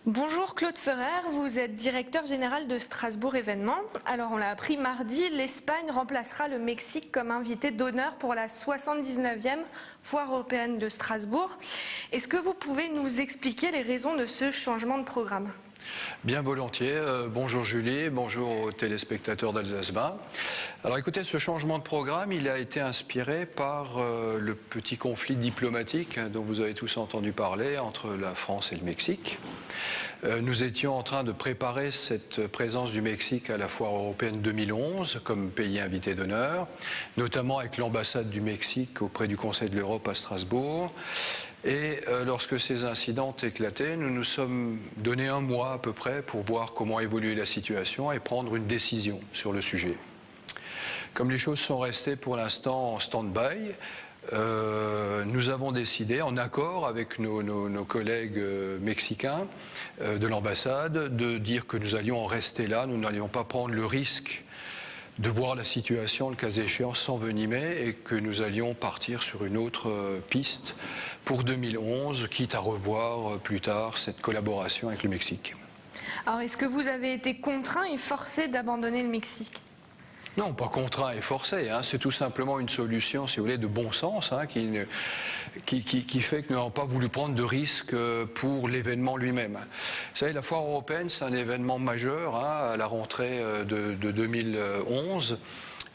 Bonjour Claude Ferrer, vous êtes directeur général de Strasbourg Événements. Alors on l'a appris mardi, l'Espagne remplacera le Mexique comme invité d'honneur pour la 79e foire européenne de Strasbourg. Est-ce que vous pouvez nous expliquer les raisons de ce changement de programme ? Bien volontiers. Bonjour Julie, bonjour aux téléspectateurs d'Alsace Bas. Alors écoutez, ce changement de programme, il a été inspiré par le petit conflit diplomatique dont vous avez tous entendu parler entre la France et le Mexique. Nous étions en train de préparer cette présence du Mexique à la foire européenne 2011 comme pays invité d'honneur, notamment avec l'ambassade du Mexique auprès du Conseil de l'Europe à Strasbourg. Et lorsque ces incidents ont éclaté, nous nous sommes donné un mois à peu près pour voir comment évoluer la situation et prendre une décision sur le sujet. Comme les choses sont restées pour l'instant en stand-by, nous avons décidé, en accord avec nos collègues mexicains de l'ambassade, de dire que nous allions en rester là, nous n'allions pas prendre le risque de voir la situation, le cas échéant, s'envenimer et que nous allions partir sur une autre piste pour 2011, quitte à revoir plus tard cette collaboration avec le Mexique. Alors est-ce que vous avez été contraint et forcé d'abandonner le Mexique ? Non, pas contraint et forcé, hein. C'est tout simplement une solution, si vous voulez, de bon sens, hein, qui fait que nous n'avons pas voulu prendre de risques pour l'événement lui-même. Vous savez, la foire européenne, c'est un événement majeur, hein, à la rentrée de 2011.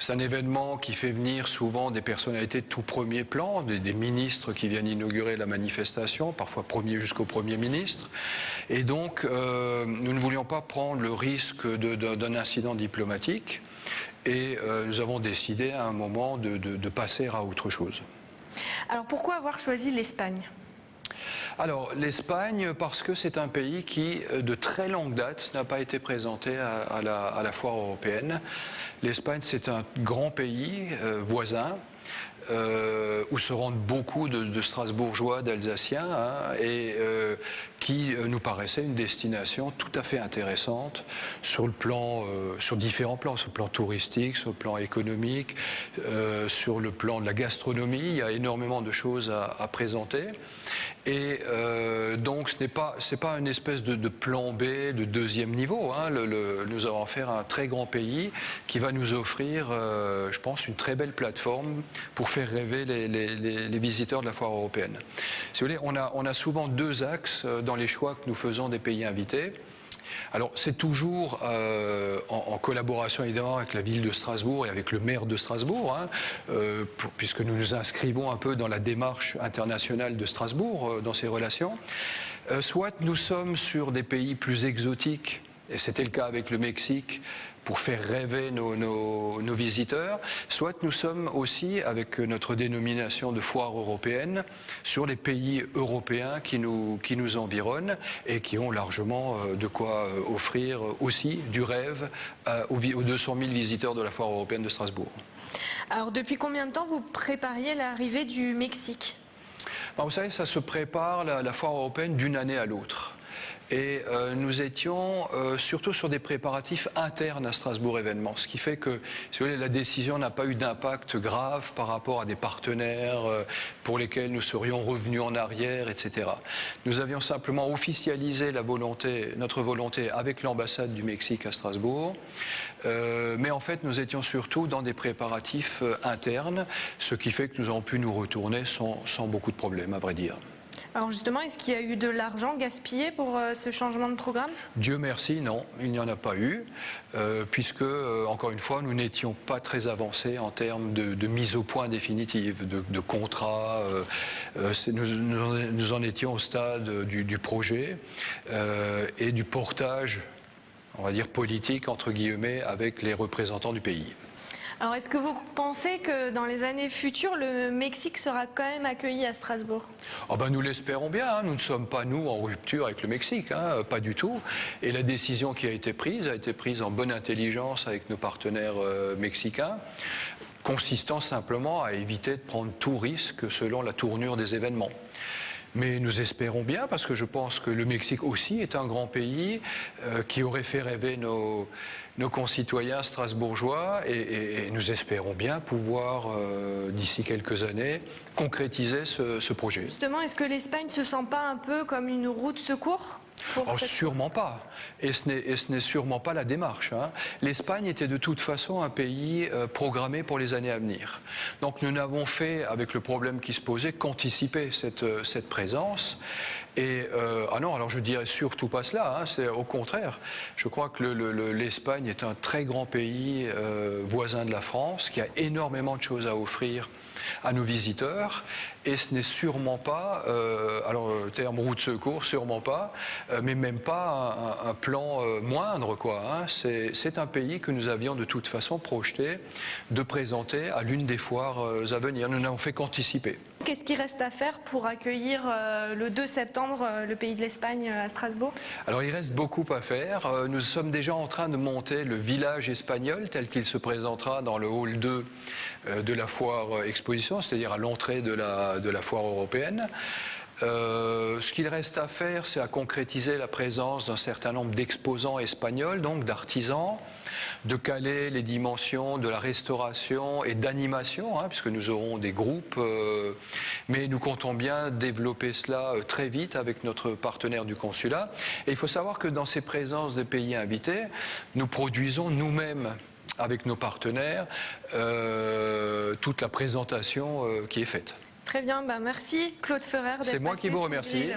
C'est un événement qui fait venir souvent des personnalités de tout premier plan, des ministres qui viennent inaugurer la manifestation, parfois premier jusqu'au Premier ministre. Et donc, nous ne voulions pas prendre le risque d'un incident diplomatique. Et nous avons décidé à un moment de passer à autre chose. Alors pourquoi avoir choisi l'Espagne ? Alors l'Espagne, parce que c'est un pays qui, de très longue date, n'a pas été présenté à la foire européenne. L'Espagne, c'est un grand pays voisin, où se rendent beaucoup de Strasbourgeois, d'Alsaciens, hein, et qui nous paraissait une destination tout à fait intéressante sur le plan, sur différents plans, sur le plan touristique, sur le plan économique, sur le plan de la gastronomie. Il y a énormément de choses à présenter. Et donc c'est pas une espèce de plan B, de deuxième niveau, hein. Nous avons affaire à un très grand pays qui va nous offrir, je pense, une très belle plateforme pour faire rêver les visiteurs de la foire européenne. Si vous voulez, on a souvent deux axes dans les choix que nous faisons des pays invités. Alors c'est toujours en collaboration évidemment avec la ville de Strasbourg et avec le maire de Strasbourg, hein, puisque nous nous inscrivons un peu dans la démarche internationale de Strasbourg dans ces relations. Soit nous sommes sur des pays plus exotiques, et c'était le cas avec le Mexique, pour faire rêver nos visiteurs, soit nous sommes aussi, avec notre dénomination de foire européenne, sur les pays européens qui nous environnent et qui ont largement de quoi offrir aussi du rêve aux 200 000 visiteurs de la foire européenne de Strasbourg. Alors depuis combien de temps vous prépariez l'arrivée du Mexique ? Vous savez, ça se prépare, la foire européenne, d'une année à l'autre. Et nous étions surtout sur des préparatifs internes à Strasbourg Événements, ce qui fait que, si vous voulez, la décision n'a pas eu d'impact grave par rapport à des partenaires pour lesquels nous serions revenus en arrière, etc. Nous avions simplement officialisé notre volonté avec l'ambassade du Mexique à Strasbourg, mais en fait nous étions surtout dans des préparatifs internes, ce qui fait que nous avons pu nous retourner sans beaucoup de problèmes, à vrai dire. Alors justement, est-ce qu'il y a eu de l'argent gaspillé pour ce changement de programme ? Dieu merci, non, il n'y en a pas eu, puisque, encore une fois, nous n'étions pas très avancés en termes de mise au point définitive, de contrat. Nous en étions au stade du projet et du portage, on va dire politique, entre guillemets, avec les représentants du pays. Alors est-ce que vous pensez que dans les années futures, le Mexique sera quand même accueilli à Strasbourg ? Nous l'espérons bien, hein. Nous ne sommes pas, nous, en rupture avec le Mexique, hein, pas du tout. Et la décision qui a été prise en bonne intelligence avec nos partenaires mexicains, consistant simplement à éviter de prendre tout risque selon la tournure des événements. Mais nous espérons bien, parce que je pense que le Mexique aussi est un grand pays qui aurait fait rêver nos concitoyens strasbourgeois et nous espérons bien pouvoir, d'ici quelques années, concrétiser ce projet. Justement, est-ce que l'Espagne ne se sent pas un peu comme une roue de secours ? pour cette... Sûrement pas. Et ce n'est sûrement pas la démarche. Hein. L'Espagne était de toute façon un pays programmé pour les années à venir. Donc nous n'avons fait, avec le problème qui se posait, qu'anticiper cette présence. Et ah non, alors je dirais surtout pas cela, hein, c'est au contraire. Je crois que l'Espagne est un très grand pays voisin de la France, qui a énormément de choses à offrir à nos visiteurs, et ce n'est sûrement pas, alors terme roue de secours, sûrement pas, mais même pas un plan moindre, quoi. Hein. C'est un pays que nous avions de toute façon projeté de présenter à l'une des foires à venir. Nous n'avons fait qu'anticiper. Qu'est-ce qu'il reste à faire pour accueillir le 2 septembre le pays de l'Espagne à Strasbourg? Alors il reste beaucoup à faire. Nous sommes déjà en train de monter le village espagnol tel qu'il se présentera dans le hall 2 de la foire exposition, c'est-à-dire à l'entrée de la foire européenne. Ce qu'il reste à faire, c'est à concrétiser la présence d'un certain nombre d'exposants espagnols, donc d'artisans, de caler les dimensions de la restauration et d'animation, hein, puisque nous aurons des groupes, mais nous comptons bien développer cela très vite avec notre partenaire du consulat. Et il faut savoir que dans ces présences de pays invités, nous produisons nous-mêmes, avec nos partenaires, toute la présentation qui est faite. Très bien, merci Claude Ferrer. C'est moi qui vous remercie.